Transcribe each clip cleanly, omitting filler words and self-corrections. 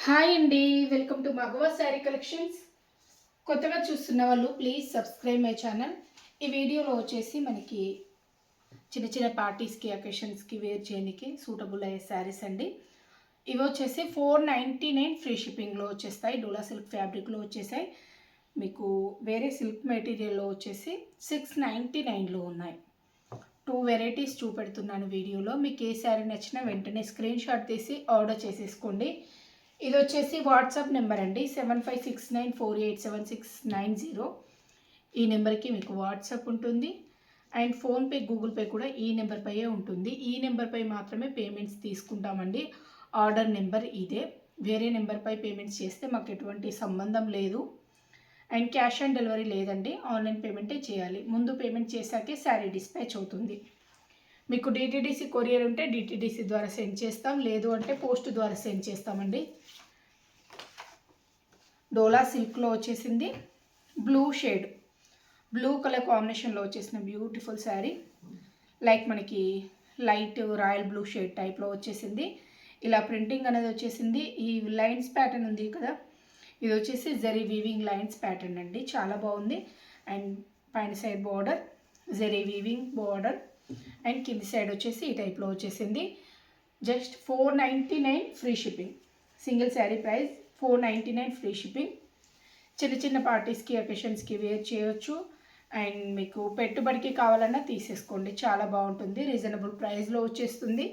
Hi అండి, welcome to మగవా sari collections. కొత్తగా చూస్తున్న వాళ్ళు ప్లీజ్ సబ్స్క్రైబ్ మై ఛానల్. ఈ వీడియోలో వచ్చేసి మనకి చిన్న చిన్న పార్టీస్కి అకేషన్స్కి వేర్ చేయడానికి సూటబుల్ అయ్యే శారీస్ అండి. ఇవి వచ్చేసి 499 ఫ్రీ షిప్పింగ్లో వచ్చేస్తాయి. డోలా సిల్క్ ఫ్యాబ్రిక్లో వచ్చేసాయి. మీకు వేరే సిల్క్ మెటీరియల్లో వచ్చేసి 699లో ఉన్నాయి. 2 వెరైటీస్ చూపెడుతున్నాను వీడియోలో. మీకు ఏ శారీ నచ్చినా వెంటనే స్క్రీన్ షాట్ తీసి ఆర్డర్ చేసేసుకోండి. ఇది వచ్చేసి వాట్సాప్ నెంబర్ అండి, 7569487690. ఈ నెంబర్కి మీకు వాట్సాప్ ఉంటుంది అండ్ ఫోన్పే గూగుల్ పే కూడా ఈ నెంబర్పై ఉంటుంది. ఈ నెంబర్పై మాత్రమే పేమెంట్స్ తీసుకుంటామండి. ఆర్డర్ నెంబర్ ఇదే. వేరే నెంబర్పై పేమెంట్స్ చేస్తే మాకు ఎటువంటి సంబంధం లేదు. అండ్ క్యాష్ ఆన్ డెలివరీ లేదండి, ఆన్లైన్ పేమెంటే చేయాలి. ముందు పేమెంట్ చేశాకే శారీ డిస్పాచ్ అవుతుంది. మీకు డిటీడీసీ కొరియర్ ఉంటే డిటీడీసీ ద్వారా సెండ్ చేస్తాం, లేదు అంటే పోస్ట్ ద్వారా సెండ్ చేస్తామండి. డోలా సిల్క్లో వచ్చేసింది బ్లూ షేడ్, బ్లూ కలర్ కాంబినేషన్లో వచ్చేసిన బ్యూటిఫుల్ శారీ. లైక్ మనకి లైట్ రాయల్ బ్లూ షేడ్ టైప్లో వచ్చేసింది. ఇలా ప్రింటింగ్ అనేది వచ్చేసింది. ఈ లైన్స్ ప్యాటర్న్ ఉంది కదా, ఇది వచ్చేసి జరీ వీవింగ్ లైన్స్ ప్యాటర్న్ అండి, చాలా బాగుంది. అండ్ పైన side border zari weaving border and కింది సైడ్ వచ్చేసి ఈ టైప్లో వచ్చేసింది. Just 499 free shipping. Single sari price 499 free shipping. చిన్న చిన్న పార్టీస్కి అకేషన్స్కి వేర్ చేయొచ్చు. అండ్ మీకు పెట్టుబడికి కావాలన్నా తీసేసుకోండి, చాలా బాగుంటుంది. రీజనబుల్ ప్రైస్లో వచ్చేస్తుంది.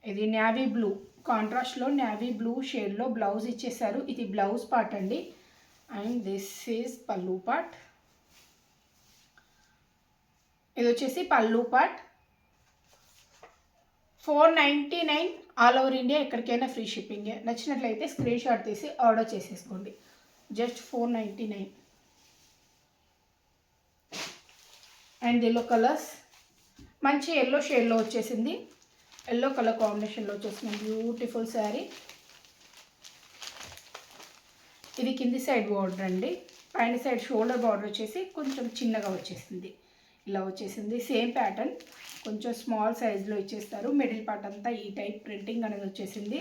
ఇది నేవీ బ్లూ కాంట్రాస్ట్లో నేవీ బ్లూ షేడ్లో బ్లౌజ్ ఇచ్చేసారు. ఇది బ్లౌజ్ పార్ట్ అండి. అండ్ దిస్ ఈజ్ పల్లు పార్ట్. ఇది వచ్చేసి పల్లు పార్ట్. 499 ఆల్ ఓవర్ ఇండియా, ఎక్కడికైనా ఫ్రీ షిప్పింగ్. నచ్చినట్లయితే స్క్రీన్ షాట్ తీసి ఆర్డర్ చేసేసుకోండి. జస్ట్ 499. అండ్ ఎల్లో కలర్స్, మంచి ఎల్లో షేడ్లో వచ్చేసింది. ఎల్లో కలర్ కాంబినేషన్లో వచ్చేసిన బ్యూటిఫుల్ శారీ. ఇది కింది సైడ్ బార్డర్ అండి, పైన సైడ్ షోల్డర్ బార్డర్ వచ్చేసి కొంచెం చిన్నగా వచ్చేసింది. ఇలా వచ్చేసింది. సేమ్ ప్యాటర్న్ కొంచెం స్మాల్ సైజ్లో ఇచ్చేస్తారు. మిడిల్ పార్ట్ అంతా ఈ టైప్ ప్రింటింగ్ అనేది వచ్చేసింది.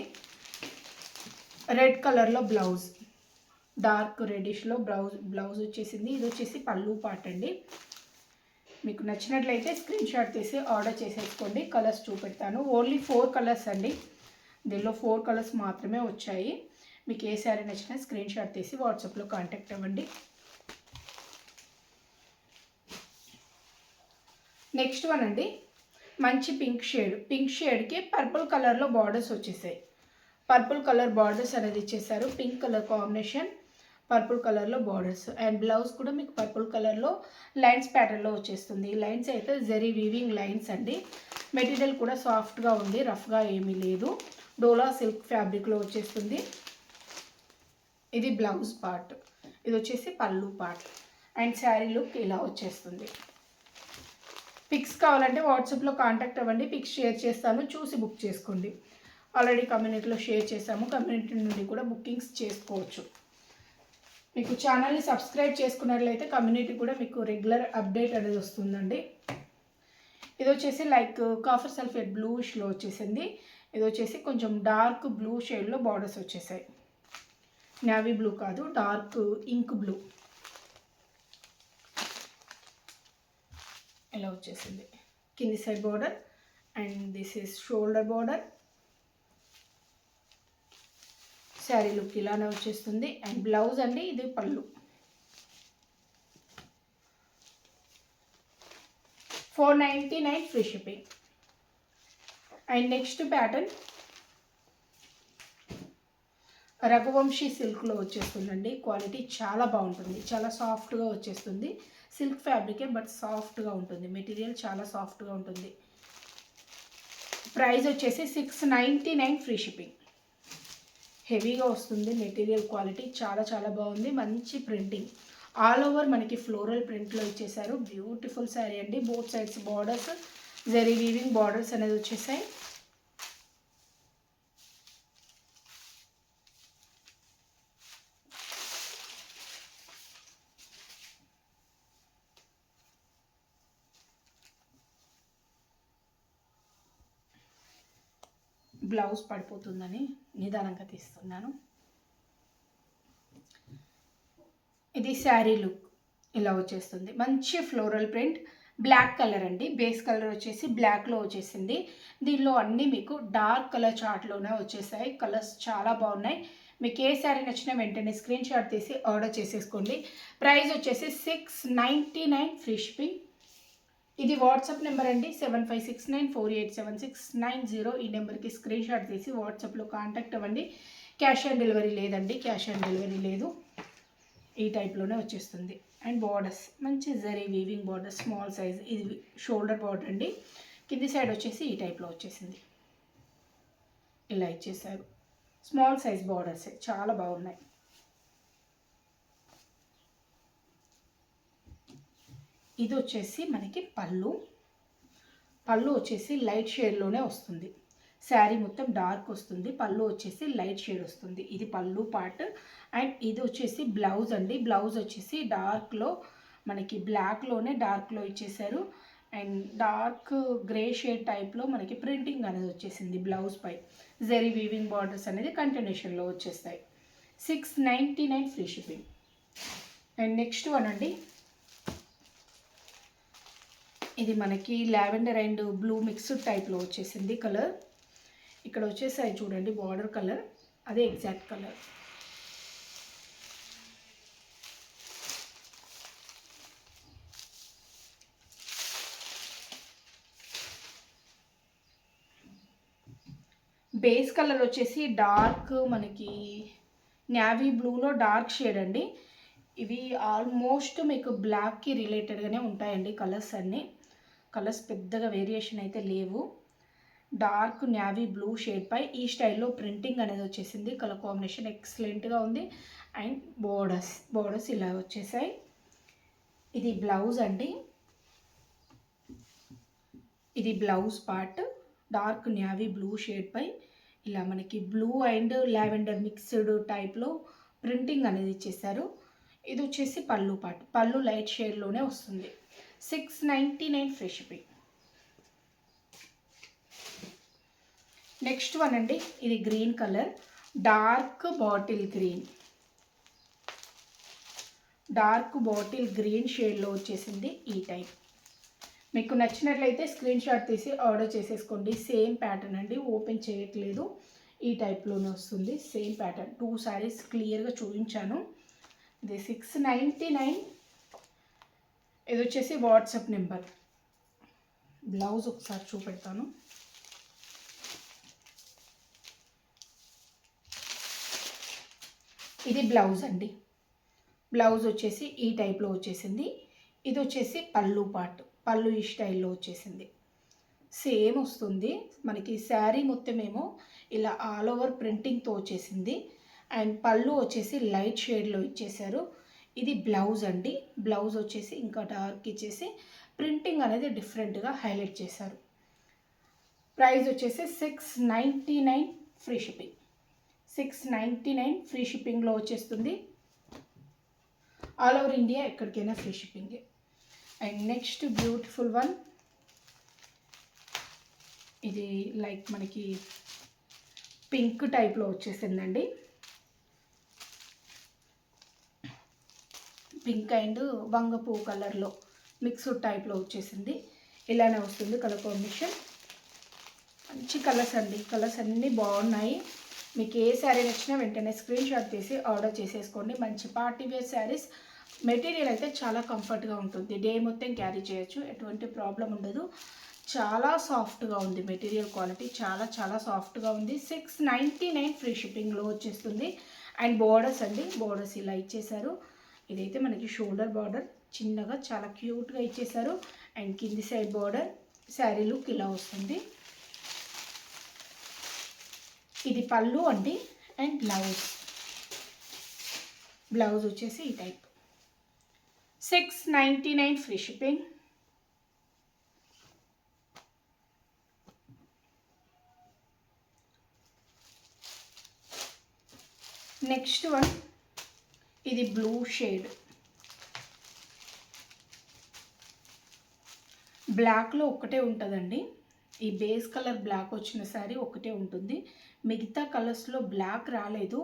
రెడ్ కలర్లో బ్లౌజ్, డార్క్ రెడిష్లో బ్లౌజ్ వచ్చేసింది. ఇది వచ్చేసి పల్లు పార్ట్ అండి. మీకు నచ్చినట్లయితే స్క్రీన్ షాట్ తీసి ఆర్డర్ చేసేసుకోండి. కలర్స్ చూపెడతాను. ఓన్లీ 4 కలర్స్ అండి, దీనిలో 4 కలర్స్ మాత్రమే వచ్చాయి. మీకు ఏ శారీ నచ్చినా స్క్రీన్ షాట్ తీసి వాట్సాప్లో కాంటాక్ట్ అవ్వండి. నెక్స్ట్ వన్ అండి, మంచి పింక్ షేడ్. పింక్ షేడ్కి పర్పుల్ కలర్లో బార్డర్స్ వచ్చేసాయి. పర్పుల్ కలర్ బార్డర్స్ అనేది ఇచ్చేసారు. పింక్ కలర్ కాంబినేషన్, పర్పుల్ కలర్లో బార్డర్స్. అండ్ బ్లౌజ్ కూడా మీకు పర్పుల్ కలర్లో లైన్స్ ప్యాటర్న్లో వచ్చేస్తుంది. ఈ లైన్స్ అయితే జరీ వీవింగ్ లైన్స్ అండి. మెటీరియల్ కూడా సాఫ్ట్గా ఉంది, రఫ్గా ఏమీ లేదు. డోలా సిల్క్ ఫ్యాబ్రిక్లో వచ్చేస్తుంది. ఇది బ్లౌజ్ పార్ట్, ఇది వచ్చేసి పళ్ళు పార్ట్. అండ్ శారీ లుక్ ఇలా వచ్చేస్తుంది. పిక్స్ కావాలంటే వాట్సాప్లో కాంటాక్ట్ అవ్వండి, పిక్స్ షేర్ చేస్తాను, చూసి బుక్ చేసుకోండి. ఆల్రెడీ కమ్యూనిటీలో షేర్ చేసాము, కమ్యూనిటీ నుండి కూడా బుకింగ్స్ చేసుకోవచ్చు. మీకు ఛానల్ని సబ్స్క్రైబ్ చేసుకున్నట్లయితే కమ్యూనిటీ కూడా మీకు రెగ్యులర్ అప్డేట్ అనేది వస్తుందండి. ఇది వచ్చేసి లైక్ కాఫర్ సల్ఫేట్ బ్లూష్లో వచ్చేసింది. ఇది వచ్చేసి కొంచెం డార్క్ బ్లూ షేడ్లో బార్డర్స్ వచ్చేసాయి. నేవీ బ్లూ కాదు, డార్క్ ఇంక్ బ్లూ ఇలా వచ్చేసింది. కింది side border and this is shoulder border. Sari look ఇలానే వచ్చేస్తుంది. అండ్ బ్లౌజ్ అండి, ఇది పళ్ళు. 499 free shipping. And next pattern Raghuvamshi సిల్క్లో వచ్చేస్తుందండి. క్వాలిటీ చాలా బాగుంటుంది, చాలా సాఫ్ట్గా వచ్చేస్తుంది. సిల్క్ ఫ్యాబ్రికే బట్ సాఫ్ట్గా ఉంటుంది, మెటీరియల్ చాలా సాఫ్ట్గా ఉంటుంది. ప్రైస్ వచ్చేసి 699 ఫ్రీ షిప్పింగ్. హెవీగా వస్తుంది మెటీరియల్, క్వాలిటీ చాలా చాలా బాగుంది. మంచి ప్రింటింగ్, ఆల్ ఓవర్ మనకి ఫ్లోరల్ ప్రింట్లో ఇచ్చేసారు. బ్యూటిఫుల్ శారీ అండి. Both sides borders, zari weaving borders అనేది వచ్చేసాయి. బ్లౌజ్ పడిపోతుందని నిదానంగా తీస్తున్నాను. ఇది శారీ లుక్ ఇలా వచ్చేస్తుంది. మంచి ఫ్లోరల్ ప్రింట్, బ్లాక్ కలర్ అండి. బేస్ కలర్ వచ్చేసి బ్లాక్లో వచ్చేసింది. దీనిలో అన్నీ మీకు డార్క్ కలర్ చార్ట్లోనే వచ్చేసాయి. కలర్స్ చాలా బాగున్నాయి. మీకు ఏ శారీ నచ్చినా వెంటనే స్క్రీన్ షాట్ తీసి ఆర్డర్ చేసేసుకోండి. ప్రైస్ వచ్చేసి 699 ఫ్రీ షిప్పింగ్. ఇది వాట్సాప్ నెంబర్ అండి, 7569487690. ఈ నెంబర్కి స్క్రీన్ షాట్ తీసి వాట్సాప్లో కాంటాక్ట్ అవ్వండి. క్యాష్ ఆన్ డెలివరీ లేదండి, క్యాష్ ఆన్ డెలివరీ లేదు. ఈ టైప్లోనే వచ్చేస్తుంది. అండ్ బార్డర్స్ మంచి zari weaving border, small size. ఇది షోల్డర్ బార్డర్ అండి. కింది సైడ్ వచ్చేసి ఈ టైప్లో వచ్చేసింది. ఇలా ఇచ్చేసారు. స్మాల్ సైజ్ బార్డర్స్ చాలా బాగున్నాయి. ఇది వచ్చేసి మనకి పళ్ళు వచ్చేసి లైట్ షేడ్లోనే వస్తుంది. శారీ మొత్తం డార్క్ వస్తుంది, పళ్ళు వచ్చేసి లైట్ షేడ్ వస్తుంది. ఇది పళ్ళు పార్ట్. అండ్ ఇది వచ్చేసి బ్లౌజ్ అండి. బ్లౌజ్ వచ్చేసి డార్క్లో మనకి బ్లాక్లోనే డార్క్లో ఇచ్చేసారు. అండ్ డార్క్ గ్రే షేడ్ టైప్లో మనకి ప్రింటింగ్ అనేది వచ్చేసింది బ్లౌజ్ పై. జరీ వీవింగ్ బార్డర్స్ అనేది కంటిన్యూషన్లో వచ్చేస్తాయి. 699 free shipping. And next one అండి, ఇది మనకి లావెండర్ అండ్ బ్లూ మిక్స్డ్ టైప్లో వచ్చేసింది కలర్. ఇక్కడ వచ్చేసాయి చూడండి బార్డర్ కలర్, అదే ఎగ్జాక్ట్ కలర్. బేస్ కలర్ వచ్చేసి డార్క్ మనకి నేవీ బ్లూలో డార్క్ షేడ్ అండి. ఇవి ఆల్మోస్ట్ మీకు బ్లాక్కి రిలేటెడ్గానే ఉంటాయండి కలర్స్ అన్నీ. కలర్స్ పెద్దగా వేరియేషన్ అయితే లేవు. డార్క్ నేవీ బ్లూ షేడ్ పై ఈ స్టైల్లో ప్రింటింగ్ అనేది వచ్చేసింది. కలర్ కాంబినేషన్ ఎక్సలెంట్గా ఉంది. అండ్ బోర్డర్స్ ఇలా వచ్చేసాయి. ఇది బ్లౌజ్ అండి. ఇది blouse part. Dark navy blue shade పై ఇలా మనకి బ్లూ అండ్ లావెండర్ మిక్స్డ్ టైప్లో ప్రింటింగ్ అనేది ఇచ్చేసారు. ఇది వచ్చేసి పళ్ళు పార్ట్. పళ్ళు లైట్ షేడ్లోనే వస్తుంది. 699 ఫ్రీ షిప్పింగ్. నెక్స్ట్ వన్ అండి, ఇది green colour, dark bottle green షేడ్లో వచ్చేసింది. ఈ టైప్ మీకు నచ్చినట్లయితే స్క్రీన్ షాట్ తీసి ఆర్డర్ చేసేసుకోండి. సేమ్ ప్యాటర్న్ అండి, ఓపెన్ చేయట్లేదు. ఈ టైప్లోనే వస్తుంది సేమ్ ప్యాటర్న్. 2 శారీస్ క్లియర్గా చూపించాను. ఇది 699. ఇది వచ్చేసి వాట్సాప్ నెంబర్. బ్లౌజ్ ఒకసారి చూపెడతాను. ఇది బ్లౌజ్ అండి. బ్లౌజ్ వచ్చేసి ఈ టైప్లో వచ్చేసింది. ఇది వచ్చేసి పళ్ళు పార్ట్. పళ్ళు ఈ స్టైల్లో వచ్చేసింది. సేమ్ వస్తుంది మనకి. శారీ మొత్తం ఏమో ఇలా ఆల్ ఓవర్ ప్రింటింగ్తో వచ్చేసింది. అండ్ పళ్ళు వచ్చేసి లైట్ షేడ్లో ఇచ్చేసారు. ఇది బ్లౌజ్ అండి. బ్లౌజ్ వచ్చేసి ఇంకా డార్క్ ఇచ్చేసి ప్రింటింగ్ అనేది డిఫరెంట్గా హైలైట్ చేశారు. ప్రైస్ వచ్చేసి 699 ఫ్రీ షిప్పింగ్. 699 ఫ్రీ షిప్పింగ్లో వచ్చేస్తుంది. ఆల్ ఓవర్ ఇండియా ఎక్కడికైనా ఫ్రీ షిప్పింగే. అండ్ నెక్స్ట్ బ్యూటిఫుల్ వన్, ఇది లైక్ మనకి పింక్ టైప్లో వచ్చేసిందండి. పింక్ అండ్ వంగపూ కలర్లో మిక్స్డ్ టైప్లో వచ్చేసింది. ఇలానే వస్తుంది కలర్ కాంబినేషన్. మంచి కలర్స్ అండి. కలర్స్ అన్నీ బాగున్నాయి. మీకు ఏ శారీ నచ్చినా వెంటనే స్క్రీన్ షాట్ తీసి ఆర్డర్ చేసేసుకోండి. మంచి పార్టీ వేర్ శారీస్. మెటీరియల్ అయితే చాలా కంఫర్ట్గా ఉంటుంది. డే మొత్తం క్యారీ చేయొచ్చు, ఎటువంటి ప్రాబ్లం ఉండదు. చాలా సాఫ్ట్గా ఉంది మెటీరియల్ క్వాలిటీ, చాలా చాలా సాఫ్ట్గా ఉంది. 699 ఫ్రీ షిప్పింగ్లో వచ్చేస్తుంది. అండ్ బోర్డర్స్ అండి, బోర్డర్స్ ఇలా ఇచ్చేసారు. ఇదైతే మనకి షోల్డర్ బార్డర్ చిన్నగా చాలా క్యూట్గా ఇచ్చేసారు. అండ్ కింది సైడ్ బార్డర్. శారీ లుక్ ఇలా వస్తుంది. ఇది పళ్ళు అండి. అండ్ బ్లౌజ్ వచ్చేసి ఈ type. 699 free shipping. Next one, ఇది బ్లూ షేడ్. బ్లాక్లో ఒక్కటే ఉంటుందండి. ఈ బేస్ కలర్ బ్లాక్ వచ్చిన శారీ ఒకటే ఉంటుంది. మిగతా కలర్స్లో బ్లాక్ రాలేదు,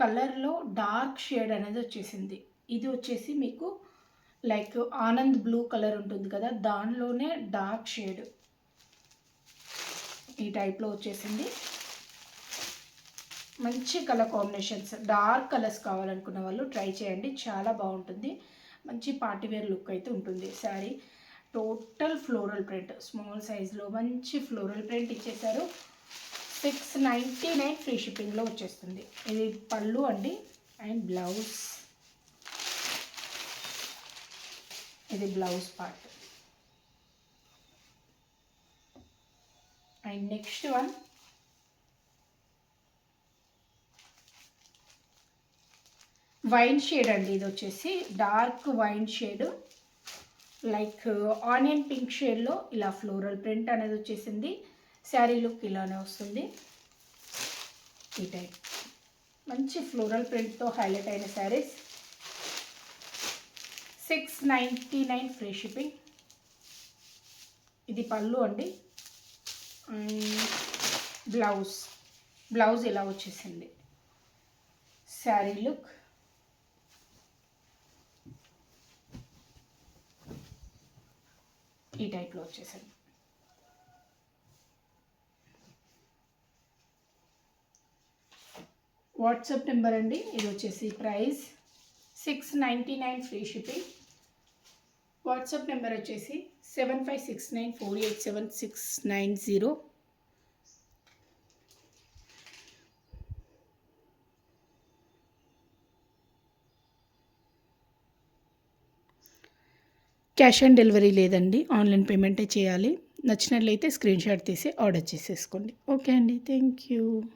కలర్లో డార్క్ షేడ్ అనేది వచ్చేసింది. ఇది వచ్చేసి మీకు లైక్ ఆనంద్ బ్లూ కలర్ ఉంటుంది కదా, దానిలోనే డార్క్ షేడ్ ఈ టైప్లో వచ్చేసింది. మంచి కలర్ కాంబినేషన్స్, డార్క్ కలర్స్ కావాలనుకున్న వాళ్ళు ట్రై చేయండి, చాలా బాగుంటుంది. మంచి పార్టీవేర్ లుక్ అయితే ఉంటుంది sari. Total floral print, small సైజ్లో మంచి ఫ్లోరల్ ప్రింట్ ఇచ్చేసారు. 699 ఫ్రీ షిప్పింగ్లో వచ్చేస్తుంది. ఇది పళ్ళు అండి అండ్ బ్లౌజ్, ఇది blouse part. And next one wine shade అండి. ఇది వచ్చేసి dark wine shade, like onion pink షేడ్లో ఇలా ఫ్లోరల్ ప్రింట్ అనేది వచ్చేసింది. శారీ లుక్ ఇలానే వస్తుంది. ఈ టైప్ మంచి ఫ్లోరల్ ప్రింట్తో హైలైట్ అయిన శారీస్. 699 free shipping. ఇది పళ్ళు అండి అండ్ బ్లౌజ్ ఇలా వచ్చేసింది. శారీ లుక్ ఈ టైప్లో వచ్చేసింది. వాట్సాప్ నెంబర్ అండి, ఇది వచ్చేసి price 699 free shipping. WhatsApp number వచ్చేసి 7569487690. క్యాష్ ఆన్ డెలివరీ లేదండి, ఆన్లైన్ పేమెంటే చేయాలి. నచ్చినట్లయితే స్క్రీన్ షాట్ తీసి ఆర్డర్ చేసేసుకోండి. ఓకే అండి, థ్యాంక్ యూ.